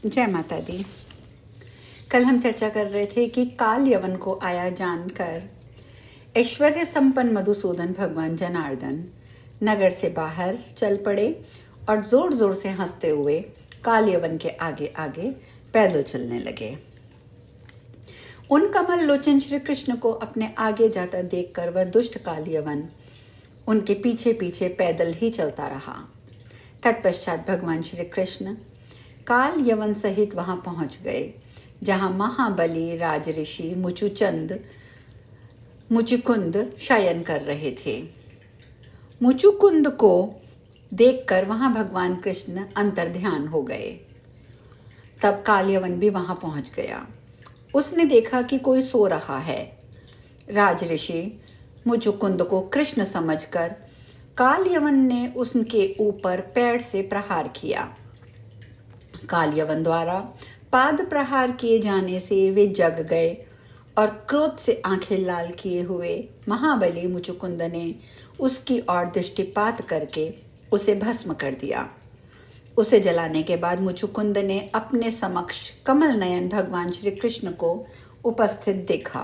जय माता दी। कल हम चर्चा कर रहे थे कि काल यवन को आया जानकर ऐश्वर्य संपन्न मधुसूदन भगवान जनार्दन नगर से बाहर चल पड़े और जोर जोर से हंसते हुए काल यवन के आगे आगे पैदल चलने लगे। उन कमल लोचन श्री कृष्ण को अपने आगे जाता देखकर वह दुष्ट काल यवन उनके पीछे पीछे पैदल ही चलता रहा। तत्पश्चात भगवान श्री कृष्ण काल यवन सहित वहां पहुंच गए जहां महाबली राज ऋषि मुचुकुंद शयन कर रहे थे। मुचुकुंद को देखकर वहां भगवान कृष्ण अंतर्ध्यान हो गए। तब काल यवन भी वहां पहुंच गया। उसने देखा कि कोई सो रहा है। राज ऋषि मुचुकुंद को कृष्ण समझकर काल यवन ने उसके ऊपर पैर से प्रहार किया। काल यवन द्वारा पाद प्रहार किए जाने से वे जग गए और क्रोध से आंखें लाल किए हुए महाबली मुचुकुंद ने उसकी ओर दृष्टिपात करके उसे भस्म कर दिया। उसे जलाने के बाद मुचुकुंद ने अपने समक्ष कमल नयन भगवान श्री कृष्ण को उपस्थित देखा।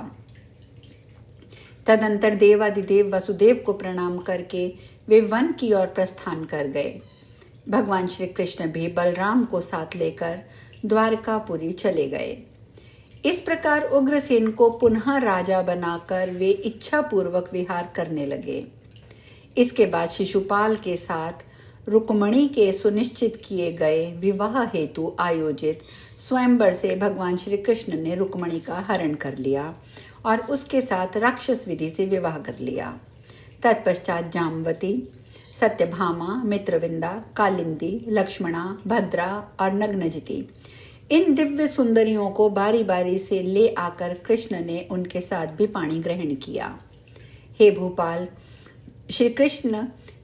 तदंतर देवादिदेव वसुदेव को प्रणाम करके वे वन की ओर प्रस्थान कर गए। भगवान श्री कृष्ण भी बलराम को साथ लेकर द्वारकापुरी चले गए। इस प्रकार उग्रसेन को पुनः राजा बनाकर वे इच्छा पूर्वक विहार करने लगे। इसके बाद शिशुपाल के साथ रुक्मणी के सुनिश्चित किए गए विवाह हेतु आयोजित स्वयंवर से भगवान श्री कृष्ण ने रुक्मणी का हरण कर लिया और उसके साथ राक्षस विधि से विवाह कर लिया। तत्पश्चात जामवती, सत्यभामा, मित्रविंदा, कालिंदी, लक्ष्मणा, भद्रा और नग्नजिति इन दिव्य सुंदरियों को बारी बारी से ले आकर कृष्ण ने उनके साथ भी पाणी ग्रहण किया। हे भूपाल, श्री कृष्ण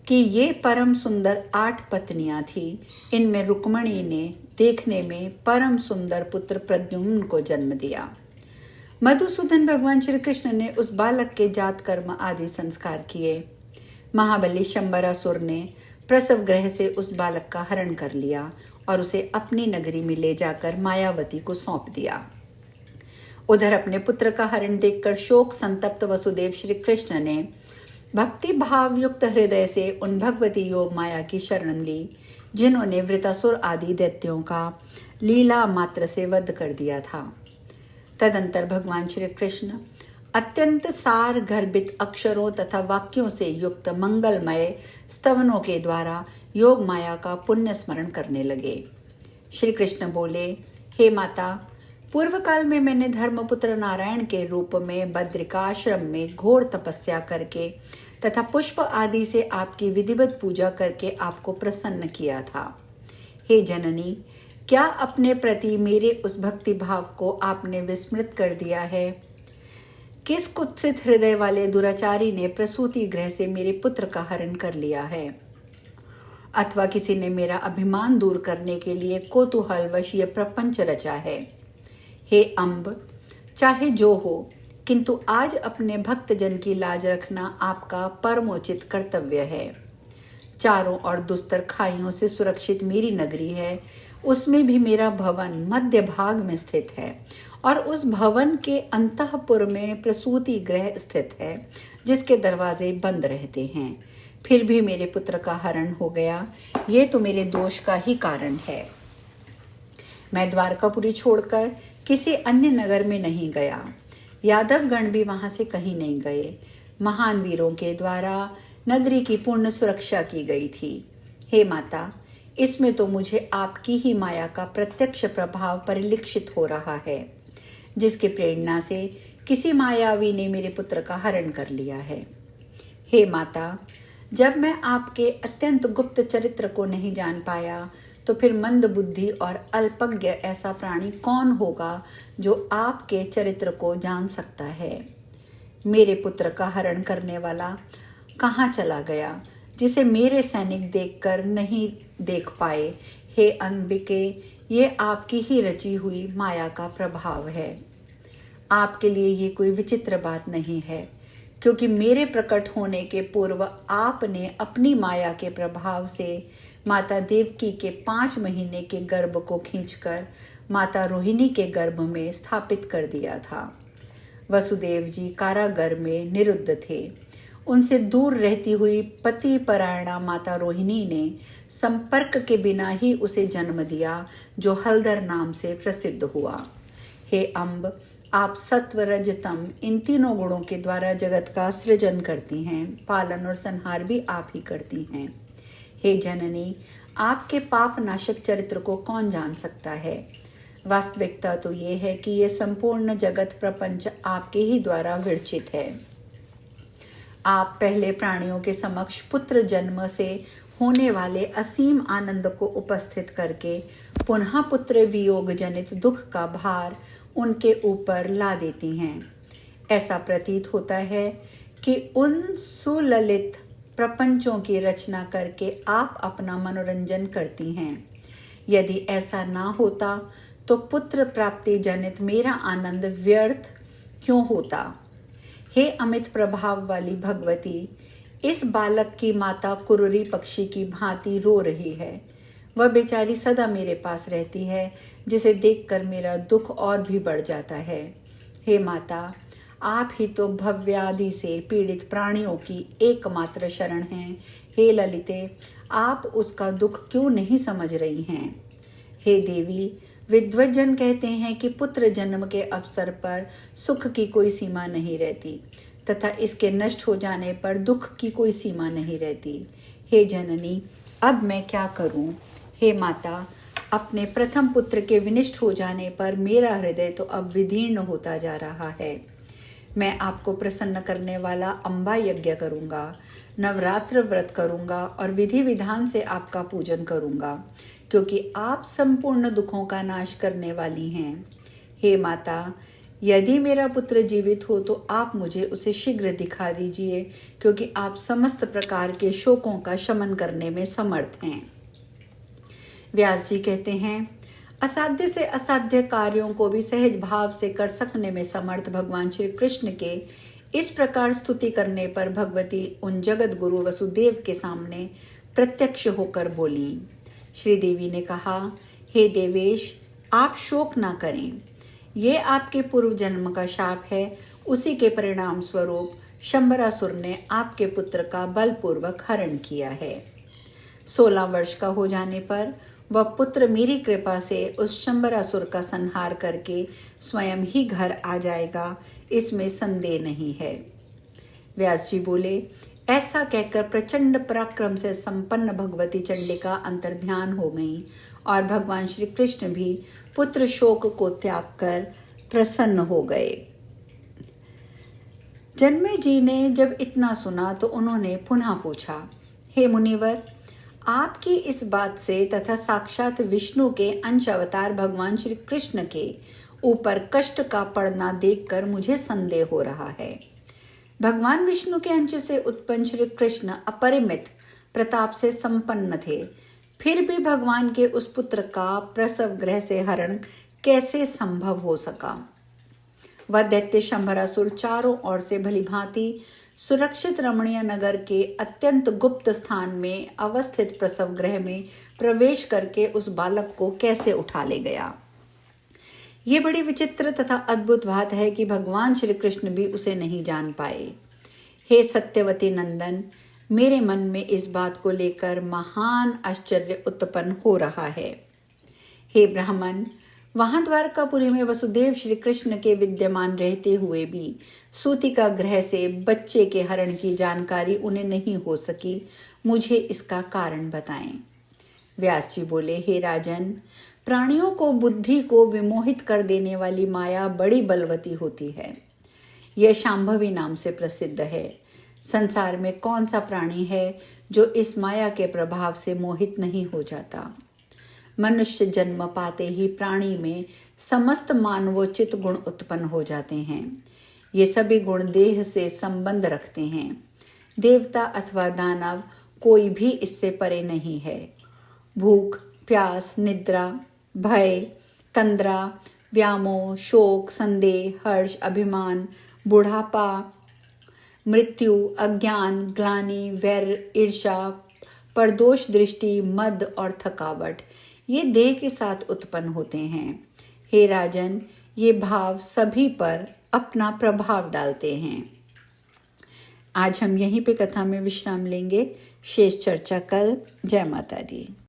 की ये परम सुंदर 8 पत्नियां थी। इनमें रुक्मणी ने देखने में परम सुंदर पुत्र प्रद्युम्न को जन्म दिया। मधुसूदन भगवान श्री कृष्ण ने उस बालक के जात कर्म आदि संस्कार किए। महाबली शंबरासुर ने प्रसव गृह से उस बालक का हरण कर लिया और उसे अपनी नगरी में ले जाकर मायावती को सौंप दिया। उधर अपने पुत्र का हरण देखकर शोक संतप्त वसुदेव श्री कृष्ण ने भक्ति भाव युक्त हृदय से उन भगवती योग माया की शरण ली, जिन्होंने वृतासुर आदि दैत्यों का लीला मात्र से वध कर दिया था। तदंतर भगवान श्री कृष्ण अत्यंत सार गर्भित अक्षरों तथा वाक्यों से युक्त मंगलमय स्तवनों के द्वारा योग माया का पुण्य स्मरण करने लगे। श्री कृष्ण बोले, हे माता, पूर्व काल में मैंने धर्मपुत्र नारायण के रूप में बद्रिकाश्रम में घोर तपस्या करके तथा पुष्प आदि से आपकी विधिवत पूजा करके आपको प्रसन्न किया था। हे जननी, क्या अपने प्रति मेरे उस भक्ति भाव को आपने विस्मृत कर दिया है? किस कुत्सित हृदय वाले दुराचारी ने प्रसूति गृह से मेरे पुत्र का हरण कर लिया है? अथवा किसी ने मेरा अभिमान दूर करने के लिए कौतूहलवश यह प्रपंच रचा है? हे अम्ब, चाहे जो हो, किंतु आज अपने भक्तजन की लाज रखना आपका परमोचित कर्तव्य है। चारों ओर दुस्तर खाइयों से सुरक्षित मेरी नगरी है। उसमें भी मेरा भवन मध्य भाग में स्थित है और उस भवन के अंतःपुर में प्रसूति गृह स्थित है, जिसके दरवाजे बंद रहते हैं। फिर भी मेरे पुत्र का हरण हो गया। ये तो मेरे दोष का ही कारण है। मैं द्वारकापुरी छोड़कर किसी अन्य नगर में नहीं गया। यादवगण भी वहां से कहीं नहीं गए। महान वीरों के द्वारा नगरी की पूर्ण सुरक्षा की गई थी। हे माता, इसमें तो मुझे आपकी ही माया का प्रत्यक्ष प्रभाव परिलक्षित हो रहा है, जिसकी प्रेरणा से किसी मायावी ने मेरे पुत्र का हरण कर लिया है। हे माता, जब मैं आपके अत्यंत गुप्त चरित्र को नहीं जान पाया, तो फिर मंद बुद्धि और अल्पज्ञ ऐसा प्राणी कौन होगा जो आपके चरित्र को जान सकता है? मेरे पुत्र का हरण करने वाला कहाँ चला गया, जिसे मेरे सैनिक देखकर नहीं देख पाए? हे अंबिके, ये आपकी ही रची हुई माया का प्रभाव है। आपके लिए ये कोई विचित्र बात नहीं है, क्योंकि मेरे प्रकट होने के पूर्व आपने अपनी माया के प्रभाव से माता देवकी के 5 महीने के गर्भ को खींचकर माता रोहिणी के गर्भ में स्थापित कर दिया था। वसुदेव जी कारागार में निरुद्ध थे। उनसे दूर रहती हुई पति परायणा माता रोहिणी ने संपर्क के बिना ही उसे जन्म दिया, जो हलधर नाम से प्रसिद्ध हुआ। हे अम्ब, आप सत्व रज तम इन तीनों गुणों के द्वारा जगत का सृजन करती हैं, पालन और संहार भी आप ही करती हैं। हे जननी, आपके पाप नाशक चरित्र को कौन जान सकता है। वास्तविकता तो ये है कि ये संपूर्ण जगत प्रपंच आपके ही द्वारा विरचित है। आप पहले प्राणियों के समक्ष पुत्र जन्म से होने वाले असीम आनंद को उपस्थित करके पुनः पुत्र वियोग जनित दुख का भार उनके ऊपर ला देती हैं। ऐसा प्रतीत होता है कि उन सुललित प्रपंचों की रचना करके आप अपना मनोरंजन करती हैं। यदि ऐसा ना होता तो पुत्र प्राप्ति जनित मेरा आनंद व्यर्थ क्यों होता। हे अमित प्रभाव वाली भगवती, इस बालक की माता कुरुरी पक्षी की भांति रो रही है। वह बेचारी सदा मेरे पास रहती है, जिसे देखकर मेरा दुख और भी बढ़ जाता है। हे माता, आप ही तो भव्यादि से पीड़ित प्राणियों की एकमात्र शरण हैं। हे ललिते, आप उसका दुख क्यों नहीं समझ रही हैं। हे देवी, विद्वज्जन कहते हैं कि पुत्र जन्म के अवसर पर सुख की कोई सीमा नहीं रहती तथा इसके नष्ट हो जाने पर दुख की कोई सीमा नहीं रहती। हे जननी, अब मैं क्या करूं। हे माता, अपने प्रथम पुत्र के विनिष्ट हो जाने पर मेरा हृदय तो अब विदीर्ण होता जा रहा है। मैं आपको प्रसन्न करने वाला अम्बा यज्ञ करूंगा, नवरात्र व्रत करूंगा और विधि विधान से आपका पूजन करूंगा, क्योंकि आप संपूर्ण दुखों का नाश करने वाली हैं। हे माता, यदि मेरा पुत्र जीवित हो तो आप मुझे उसे शीघ्र दिखा दीजिए, क्योंकि आप समस्त प्रकार के शोकों का शमन करने में समर्थ हैं। व्यास जी कहते हैं, असाध्य से असाध्य कार्यों को भी सहज भाव से कर सकने में समर्थ भगवान श्री कृष्ण के इस प्रकार स्तुति करने पर भगवती उन जगत गुरु वसुदेव के सामने प्रत्यक्ष होकर बोली। श्री देवी ने कहा, हे देवेश, आप शोक ना करें। ये आपके पूर्व जन्म का शाप है। उसी के परिणाम स्वरूप शंबरासुर ने आपके पुत्र का बलपूर्वक हरण किया है। 16 वर्ष का हो जाने पर वह पुत्र मेरी कृपा से उस शंबरासुर का संहार करके स्वयं ही घर आ जाएगा, इसमें संदेह नहीं है। व्यास जी बोले, ऐसा कहकर प्रचंड पराक्रम से संपन्न भगवती चंडिका अंतर्ध्यान हो गई और भगवान श्री कृष्ण भी पुत्र शोक को त्याग कर प्रसन्न हो गए। जन्मे जी ने जब इतना सुना तो उन्होंने पुनः पूछा, हे मुनिवर, आपकी इस बात से तथा साक्षात विष्णु के अंश अवतार भगवान श्री कृष्ण के ऊपर कष्ट का पड़ना देखकर मुझे संदेह हो रहा है। भगवान विष्णु के अंश से उत्पन्न श्री कृष्ण अपरिमित प्रताप से संपन्न थे, फिर भी भगवान के उस पुत्र का प्रसव गृह से हरण कैसे संभव हो सका। वह दैत्य शंबरासुर चारों ओर से भलीभांति सुरक्षित रमणीय नगर के अत्यंत गुप्त स्थान में अवस्थित प्रसव गृह में प्रवेश करके उस बालक को कैसे उठा ले गया। ये बड़ी विचित्र तथा अद्भुत बात है कि भगवान श्री कृष्ण भी उसे नहीं जान पाए। हे सत्यवती नंदन, मेरे मन में इस बात को लेकर महान आश्चर्य उत्पन्न हो रहा है। हे ब्राह्मण, वहां द्वारकापुरी में वसुदेव श्री कृष्ण के विद्यमान रहते हुए भी सूतिका गृह से बच्चे के हरण की जानकारी उन्हें नहीं हो सकी। मुझे इसका कारण बताएं। व्यास जी बोले, हे राजन, प्राणियों को बुद्धि को विमोहित कर देने वाली माया बड़ी बलवती होती है। यह शांभवी नाम से प्रसिद्ध है। संसार में कौन सा प्राणी है जो इस माया के प्रभाव से मोहित नहीं हो जाता। मनुष्य जन्म पाते ही प्राणी में समस्त मानवोचित गुण उत्पन्न हो जाते हैं। ये सभी गुण देह से संबंध रखते हैं। देवता अथवा दानव कोई भी इससे परे नहीं है। भूख, प्यास, निद्रा, भय, तंद्रा, व्यामोह, शोक, संदेह, हर्ष, अभिमान, बुढ़ापा, मृत्यु, अज्ञान, ग्लानि, वैर, ईर्ष्या, पर दोष दृष्टि, मद और थकावट ये देह के साथ उत्पन्न होते हैं। हे राजन, ये भाव सभी पर अपना प्रभाव डालते हैं। आज हम यहीं पे कथा में विश्राम लेंगे। शेष चर्चा कल। जय माता दी।